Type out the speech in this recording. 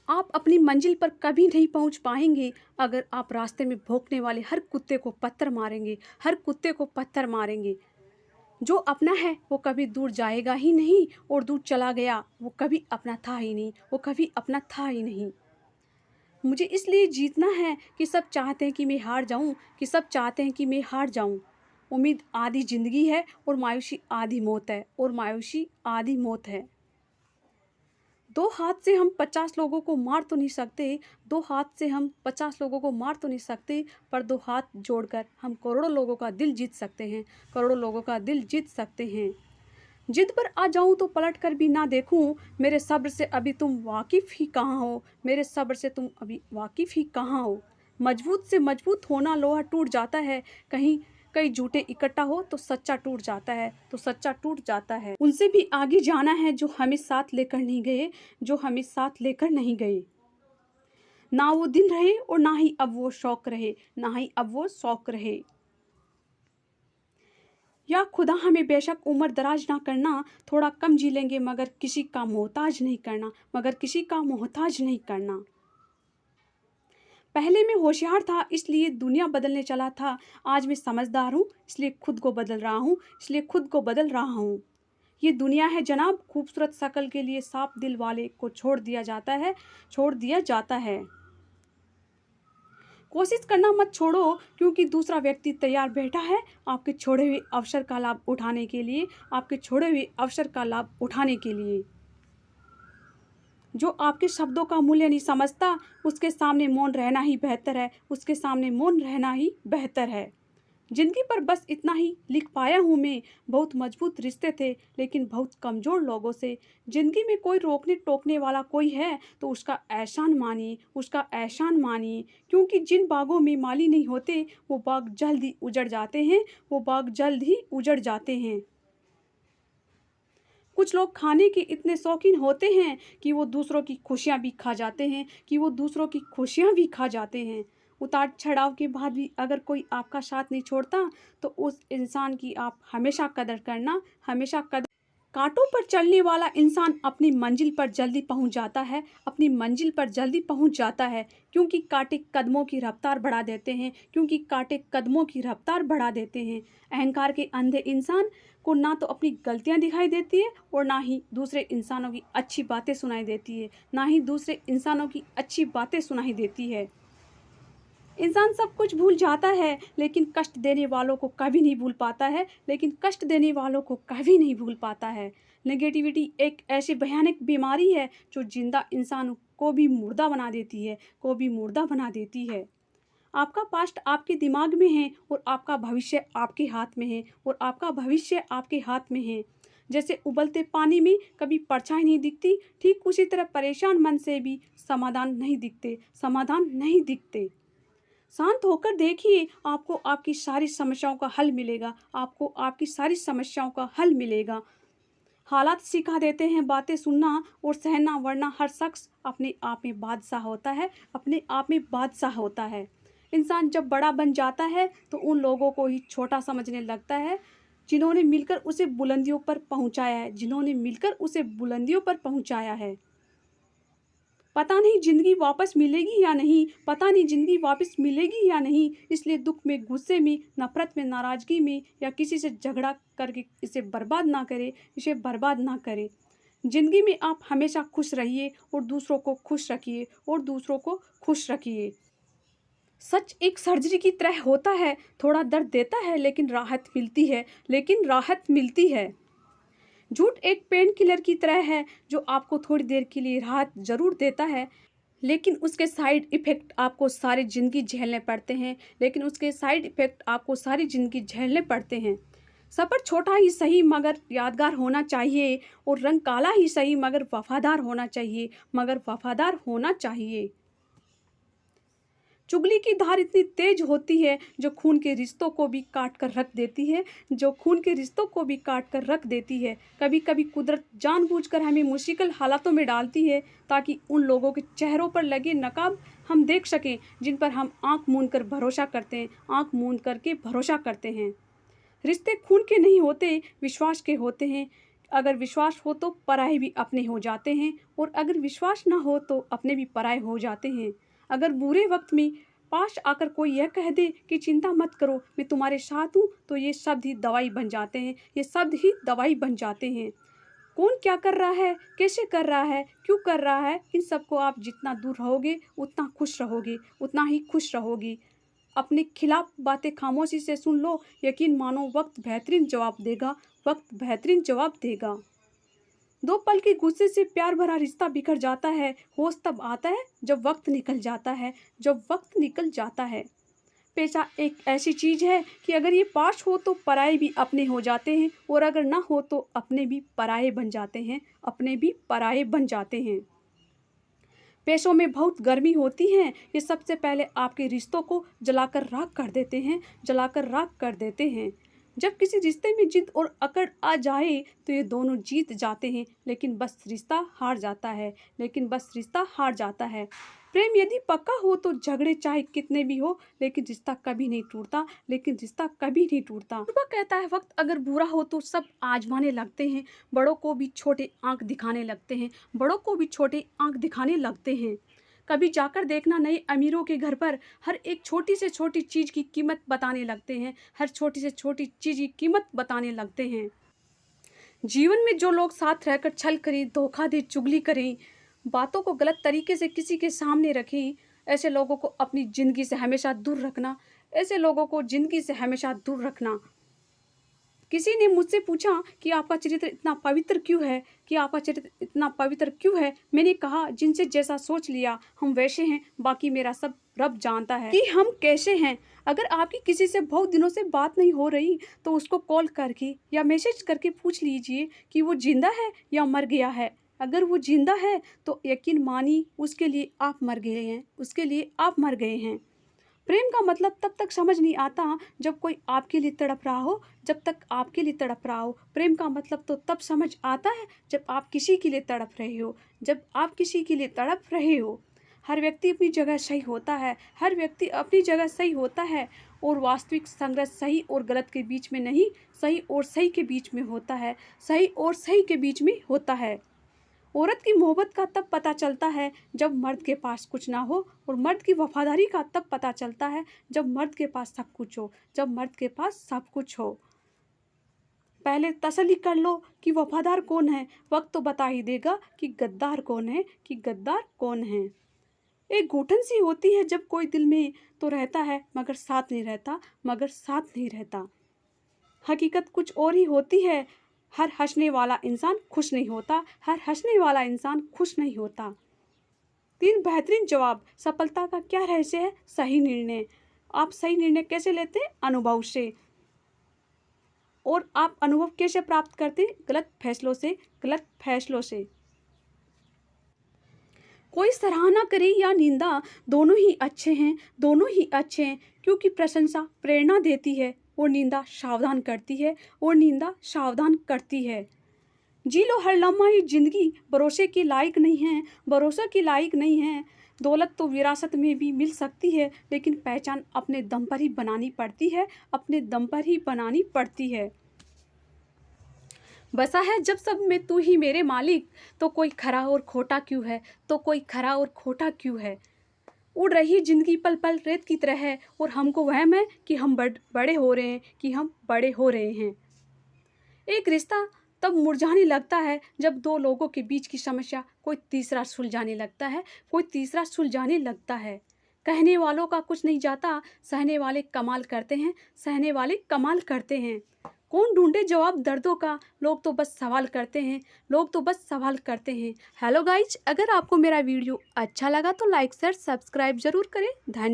आप अपनी मंजिल पर कभी नहीं पहुंच पाएंगे अगर आप रास्ते में भौंकने वाले हर कुत्ते को पत्थर मारेंगे, हर कुत्ते को पत्थर मारेंगे। जो अपना है वो कभी दूर जाएगा ही नहीं, और दूर चला गया वो कभी अपना था ही नहीं, वो कभी अपना था ही नहीं। मुझे इसलिए जीतना है कि सब चाहते हैं कि मैं हार जाऊं, कि सब चाहते हैं कि मैं हार जाऊं। उम्मीद आधी ज़िंदगी है और मायूसी आधी मौत है, और मायूसी आधी मौत है। दो हाथ से हम 50 लोगों को मार तो नहीं सकते, दो हाथ से हम 50 लोगों को मार तो नहीं सकते, पर दो हाथ जोड़कर हम करोड़ों लोगों का दिल जीत सकते हैं, करोड़ों लोगों का दिल जीत सकते हैं। जिद पर आ जाऊं तो पलट कर भी ना देखूं, मेरे सब्र से अभी तुम वाकिफ़ ही कहाँ हो, मेरे सब्र से तुम अभी वाकिफ़ ही कहाँ हो। मजबूत से मजबूत होना लोहा टूट जाता है, कहीं कई झूठे इकट्ठा हो तो सच्चा टूट जाता है, तो सच्चा टूट जाता है। उनसे भी आगे जाना है जो हमें साथ लेकर नहीं गए, जो हमें साथ लेकर नहीं गए। ना वो दिन रहे और ना ही अब वो शौक रहे, ना ही अब वो शौक रहे। या खुदा हमें बेशक उम्र दराज ना करना, थोड़ा कम जी लेंगे मगर किसी का मोहताज नहीं करना, मगर किसी का मोहताज नहीं करना। पहले मैं होशियार था इसलिए दुनिया बदलने चला था, आज मैं समझदार हूँ इसलिए खुद को बदल रहा हूँ, इसलिए खुद को बदल रहा हूँ। ये दुनिया है जनाब, खूबसूरत शकल के लिए साफ दिल वाले को छोड़ दिया जाता है, छोड़ दिया जाता है। कोशिश करना मत छोड़ो, क्योंकि दूसरा व्यक्ति तैयार बैठा है आपके छोड़े हुए अवसर का लाभ उठाने के लिए, आपके छोड़े हुए अवसर का लाभ उठाने के लिए। जो आपके शब्दों का मूल्य नहीं समझता उसके सामने मौन रहना ही बेहतर है, उसके सामने मौन रहना ही बेहतर है। जिंदगी पर बस इतना ही लिख पाया हूँ मैं, बहुत मजबूत रिश्ते थे लेकिन बहुत कमज़ोर लोगों से। जिंदगी में कोई रोकने टोकने वाला कोई है तो उसका एहसान मानिए, उसका एहसान मानिए, क्योंकि जिन बागों में माली नहीं होते वो बाग जल्द ही उजड़ जाते हैं, वो बाग जल्द ही उजड़ जाते हैं। कुछ लोग खाने के इतने शौकीन होते हैं कि वो दूसरों की खुशियाँ भी खा जाते हैं, कि वो दूसरों की खुशियाँ भी खा जाते हैं। उतार चढ़ाव के बाद भी अगर कोई आपका साथ नहीं छोड़ता तो उस इंसान की आप हमेशा कदर करना, हमेशा कदर। कांटों पर चलने वाला इंसान अपनी मंजिल पर जल्दी पहुंच जाता है, अपनी मंजिल पर जल्दी पहुंच जाता है, क्योंकि कांटे कदमों की रफ्तार बढ़ा देते हैं, क्योंकि कांटे कदमों की रफ्तार बढ़ा देते हैं। अहंकार के अंधे इंसान को ना तो अपनी गलतियां दिखाई देती है और ना ही दूसरे इंसानों की अच्छी बातें सुनाई देती है, ना ही दूसरे इंसानों की अच्छी बातें सुनाई देती है। इंसान सब कुछ भूल जाता है लेकिन कष्ट देने वालों को कभी नहीं भूल पाता है, लेकिन कष्ट देने वालों को कभी नहीं भूल पाता है। नेगेटिविटी एक ऐसी भयानक बीमारी है जो जिंदा इंसान को भी मुर्दा बना देती है, को भी मुर्दा बना देती है। आपका पास्ट आपके दिमाग में है और आपका भविष्य आपके हाथ में है, और आपका भविष्य आपके हाथ में है। जैसे उबलते पानी में कभी परछाई नहीं दिखती, ठीक उसी तरह परेशान मन से भी समाधान नहीं दिखते, समाधान नहीं दिखते। शांत होकर देखिए, आपको आपकी सारी समस्याओं का हल मिलेगा, आपको आपकी सारी समस्याओं का हल मिलेगा। हालात सिखा देते हैं बातें सुनना और सहना, वरना हर शख्स अपने आप में बादशाह होता है, अपने आप में बादशाह होता है। इंसान जब बड़ा बन जाता है तो उन लोगों को ही छोटा समझने लगता है जिन्होंने मिलकर उसे बुलंदियों पर पहुंचाया है, जिन्होंने मिलकर उसे बुलंदियों पर पहुंचाया है। पता नहीं ज़िंदगी वापस मिलेगी या नहीं, पता नहीं ज़िंदगी वापस मिलेगी या नहीं, इसलिए दुख में, गुस्से में, नफ़रत में, नाराज़गी में या किसी से झगड़ा करके इसे बर्बाद ना करें, इसे बर्बाद ना करें। ज़िंदगी में आप हमेशा खुश रहिए और दूसरों को खुश रखिए, और दूसरों को खुश रखिए। सच एक सर्जरी की तरह होता है, थोड़ा दर्द देता है लेकिन राहत मिलती है, लेकिन राहत मिलती है। झूठ एक पेन किलर की तरह है जो आपको थोड़ी देर के लिए राहत ज़रूर देता है, लेकिन उसके साइड इफ़ेक्ट आपको सारी ज़िंदगी झेलने पड़ते हैं, लेकिन उसके साइड इफ़ेक्ट आपको सारी ज़िंदगी झेलने पड़ते हैं। सफ़र छोटा ही सही मगर यादगार होना चाहिए, और रंग काला ही सही मगर वफ़ादार होना चाहिए, मगर वफ़ादार होना चाहिए। चुगली की धार इतनी तेज होती है जो खून के रिश्तों को भी काट कर रख देती है, जो खून के रिश्तों को भी काट कर रख देती है। कभी कभी कुदरत जानबूझकर हमें मुश्किल हालातों में डालती है ताकि उन लोगों के चेहरों पर लगे नकाब हम देख सकें जिन पर हम आंख मूंद कर भरोसा करते हैं, आंख मूंद करके भरोसा करते हैं। रिश्ते खून के नहीं होते, विश्वास के होते हैं। अगर विश्वास हो तो पराये भी अपने हो जाते हैं, और अगर विश्वास ना हो तो अपने भी पराये हो जाते हैं। अगर बुरे वक्त में पास आकर कोई यह कह दे कि चिंता मत करो, मैं तुम्हारे साथ हूँ, तो ये शब्द ही दवाई बन जाते हैं, ये शब्द ही दवाई बन जाते हैं। कौन क्या कर रहा है, कैसे कर रहा है, क्यों कर रहा है, इन सबको आप जितना दूर रहोगे उतना खुश रहोगे, उतना ही खुश रहोगी। अपने खिलाफ बातें खामोशी से सुन लो, यकीन मानो वक्त बेहतरीन जवाब देगा, वक्त बेहतरीन जवाब देगा। 2 पल के गुस्से से प्यार भरा रिश्ता बिखर जाता है। होश तब आता है जब वक्त निकल जाता है, जब वक्त निकल जाता है। पैसा एक ऐसी चीज़ है कि अगर ये पास हो तो पराये भी अपने हो जाते हैं, और अगर ना हो तो अपने भी पराये बन जाते हैं, अपने भी पराये बन जाते हैं। पैसों में बहुत गर्मी होती है, ये सबसे पहले आपके रिश्तों को जलाकर राख कर देते हैं, जलाकर राख कर देते हैं। जब किसी रिश्ते में जिद और अकड़ आ जाए तो ये दोनों जीत जाते हैं, लेकिन बस रिश्ता हार जाता है, लेकिन बस रिश्ता हार जाता है। प्रेम यदि पक्का हो तो झगड़े चाहे कितने भी हो, लेकिन रिश्ता कभी नहीं टूटता, लेकिन रिश्ता कभी नहीं टूटता। वह कहता है वक्त अगर बुरा हो तो सब आजमाने लगते हैं, बड़ों को भी छोटे आंख दिखाने लगते हैं, बड़ों को भी छोटे आंख दिखाने लगते हैं। कभी जाकर देखना नए अमीरों के घर पर, हर एक छोटी से छोटी चीज़ की कीमत बताने लगते हैं, हर छोटी से छोटी चीज़ की कीमत बताने लगते हैं। जीवन में जो लोग साथ रहकर छल करें, धोखा दे, चुगली करें, बातों को गलत तरीके से किसी के सामने रखें, ऐसे लोगों को अपनी ज़िंदगी से हमेशा दूर रखना, ऐसे लोगों को ज़िंदगी से हमेशा दूर रखना। किसी ने मुझसे पूछा कि आपका चरित्र इतना पवित्र क्यों है, कि आपका चरित्र इतना पवित्र क्यों है। मैंने कहा जिनसे जैसा सोच लिया हम वैसे हैं, बाकी मेरा सब रब जानता है कि हम कैसे हैं। अगर आपकी किसी से बहुत दिनों से बात नहीं हो रही तो उसको कॉल करके या मैसेज करके पूछ लीजिए कि वो जिंदा है या मर गया है। अगर वो जिंदा है तो यकीन मानिए उसके लिए आप मर गए हैं, उसके लिए आप मर गए हैं। प्रेम का मतलब तब तक समझ नहीं आता जब कोई आपके लिए तड़प रहा हो, जब तक आपके लिए तड़प रहा हो। प्रेम का मतलब तो तब समझ आता है जब आप किसी के लिए तड़प रहे हो, जब आप किसी के लिए तड़प रहे हो। हर व्यक्ति अपनी जगह सही होता है, हर व्यक्ति अपनी जगह सही होता है, और वास्तविक संघर्ष सही और गलत के बीच में नहीं, सही और सही के बीच में होता है, सही और सही के बीच में होता है। औरत की मोहब्बत का तब पता चलता है जब मर्द के पास कुछ ना हो, और मर्द की वफादारी का तब पता चलता है जब मर्द के पास सब कुछ हो, जब मर्द के पास सब कुछ हो। पहले तसल्ली कर लो कि वफादार कौन है, वक्त तो बता ही देगा कि गद्दार कौन है, कि गद्दार कौन है। एक घुटन सी होती है जब कोई दिल में तो रहता है मगर साथ नहीं रहता, मगर साथ नहीं रहता। हकीकत कुछ और ही होती है। हर हंसने वाला इंसान खुश नहीं होता, हर हंसने वाला इंसान खुश नहीं होता। 3 बेहतरीन जवाब। सफलता का क्या रहस्य है? सही निर्णय। आप सही निर्णय कैसे लेते हैं? अनुभव से। और आप अनुभव कैसे प्राप्त करते हैं? गलत फैसलों से, गलत फैसलों से। कोई सराहना करे या निंदा, दोनों ही अच्छे हैं, दोनों ही अच्छे हैं, क्योंकि प्रशंसा प्रेरणा देती है और निंदा सावधान करती है, और निंदा सावधान करती है। जी लो हर लम्हा ही जिंदगी, भरोसे के लायक नहीं है, भरोसा के लायक नहीं है। दौलत तो विरासत में भी मिल सकती है, लेकिन पहचान अपने दम पर ही बनानी पड़ती है, अपने दम पर ही बनानी पड़ती है। बसा है जब सब में तू ही मेरे मालिक, तो कोई खरा और खोटा क्यों है, तो कोई खरा और खोटा क्यों है। उड़ रही जिंदगी पल पल रेत की तरह है, और हमको वहम है कि हम बड़े हो रहे हैं, कि हम बड़े हो रहे हैं। एक रिश्ता तब मुरझाने लगता है जब 2 लोगों के बीच की समस्या कोई तीसरा सुलझाने लगता है, कोई तीसरा सुलझाने लगता है। कहने वालों का कुछ नहीं जाता, सहने वाले कमाल करते हैं, सहने वाले कमाल करते हैं। कौन ढूंढे जवाब दर्दों का, लोग तो बस सवाल करते हैं, लोग तो बस सवाल करते हैं। हेलो गाइज, अगर आपको मेरा वीडियो अच्छा लगा तो लाइक शेयर सब्सक्राइब जरूर करें। धन्यवाद।